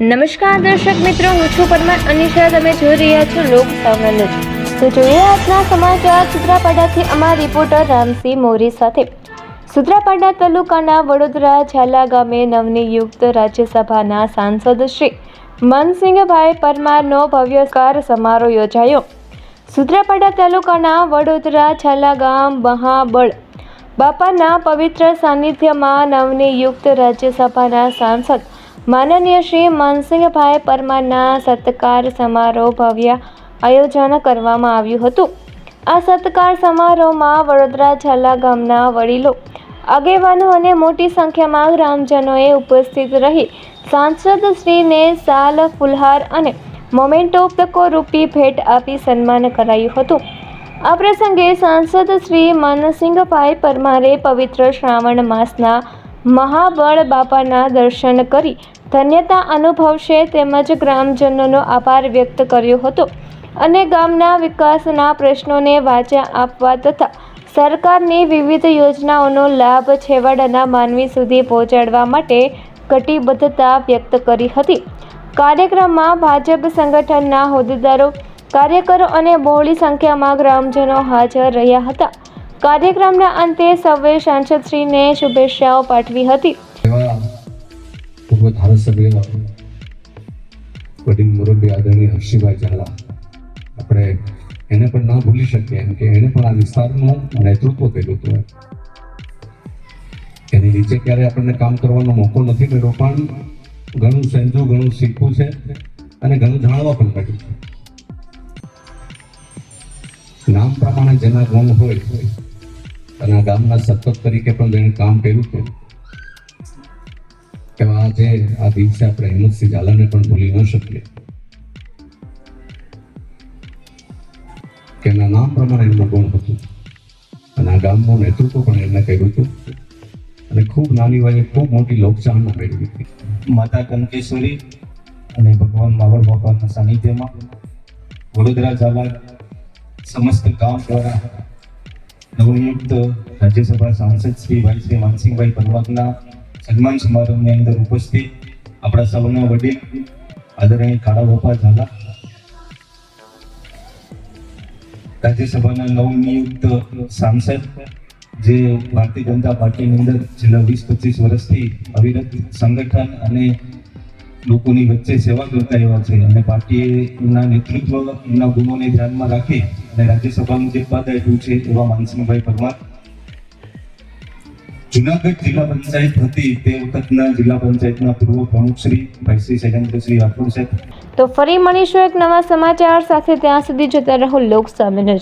નમસ્કાર દર્શક મિત્રો, હું છું પરમાર અનિશા. તમે જોઈ રહ્યા છો લોક સામાન્ય. તો જોઈએ આજના સમાચાર સુત્રાપાડાથી અમારા રિપોર્ટર રામસિંહ મોરી સાથે. સુત્રાપાડા તાલુકાના વડોદરા ઝાલા ગામે નવનિયુક્ત રાજ્યસભાના સાંસદ શ્રી મનસિંહભાઈ પરમારનો ભવ્ય સત્કાર સમારોહ યોજાયો. સુત્રાપાડા તાલુકાના વડોદરા ઝાલા ગામ મહાબળ બાપાના પવિત્ર સાનિધ્યમાં નવનિયુક્ત રાજ્યસભાના સાંસદ માનનીય શ્રી મનસિંહભાઈ પરમારના સત્કાર સમારોહ ભવ્ય આયોજન કરવામાં આવ્યું હતું. આ સત્કાર સમારોહમાં વડોદરા ઝાલા ગામના વડીલો, આગેવાનો અને મોટી સંખ્યામાં ગ્રામજનોએ ઉપસ્થિત રહી સાંસદ શ્રીને શાલ, ફુલહાર અને મોમેન્ટો રૂપી ભેટ આપી સન્માન કરાયું હતું. આ પ્રસંગે સાંસદ શ્રી મનસિંહભાઈ પરમારે પવિત્ર શ્રાવણ માસના મહાબળ બાપાના દર્શન કરી ધન્યતા અનુભવશે તેમજ ગ્રામજનોનો આભાર વ્યક્ત કર્યો હતો અને ગામના વિકાસના પ્રશ્નોને વાચા આપવા તથા સરકારની વિવિધ યોજનાઓનો લાભ છેવાડાના માનવી સુધી પહોંચાડવા માટે કટિબદ્ધતા વ્યક્ત કરી હતી. કાર્યક્રમમાં ભાજપ સંગઠનના હોદ્દેદારો, કાર્યકરો અને બહોળી સંખ્યામાં ગ્રામજનો હાજર રહ્યા હતા. કાર્યક્રમના અંતે સૌએ સાંસદશ્રીને શુભેચ્છાઓ પાઠવી હતી. પૂર્વ ધારાસભ્ય વડીલ મુરબ્બી આદરણીય હર્ષિભાઈ ઝાલા, આપણે એને પણ ના ભૂલી શકીએ એમ કે એને પણ આ વિસ્તારનું નેતૃત્વ કર્યું હતું. એની નીચે ક્યારે આપણને કામ કરવાનો મોકો નથી મળ્યો, પણ ઘણું સમજ્યું, ઘણું શીખવું છે અને ઘણું જાણવા પણ મળ્યું છે. નામ પ્રમાણે જેના ગુણ હોય અને આ ગામના સતત તરીકે પણ જેણે કામ કર્યું હતું, એવા આજે આ દિવસે આપણે હિંમતસિંહ ઝાલાને પણ ભૂલી ન શકીએ કે એના નામ પ્રમાણે એમનું ગુણ હતું અને આ ગામનું નેતૃત્વ પણ એમને કર્યું હતું અને ખૂબ નાની વયે ખૂબ મોટી લોકચાહના મેળવી હતી. માતા કંકેશ્વરી અને ભગવાન માવળ બાપાના સાનિધ્યમાં વડોદરા ઝાલા સમસ્ત ગામ દ્વારા નવનિયુક્ત રાજ્યસભા સાંસદ શ્રી મનસિંહભાઈ પરમારના સન્માન સમારોહની અંદર ઉપસ્થિત આપણા સૌના વડીલ આદરણીય કાળા બાપા ઝાલા, રાજ્યસભાના નવનિયુક્ત સાંસદ જે ભારતીય જનતા પાર્ટીની અંદર છેલ્લા 20-25 વર્ષથી અવિરત સંગઠન અને લોકોની વચ્ચે સેવા કરતા એવા છે અને પાર્ટીએ એમના નેતૃત્વ, એમના ગુણોને ધ્યાનમાં રાખી અને રાજ્યસભાનું જે પદ આપ્યું છે એવા મનસિંહભાઈ પરમાર જુનાગઢ જિલ્લા પંચાયત હતી તે વખતના જિલ્લા પંચાયતના પૂર્વ પ્રમુખ શ્રી ભાઈ શ્રી શૈલેન્દ્રસિંહ રાઠોડ સાહેબ. તો ફરી મળીશું એક નવા સમાચાર સાથે. ત્યાં સુધી જોતા રહો લોક સામાન્ય.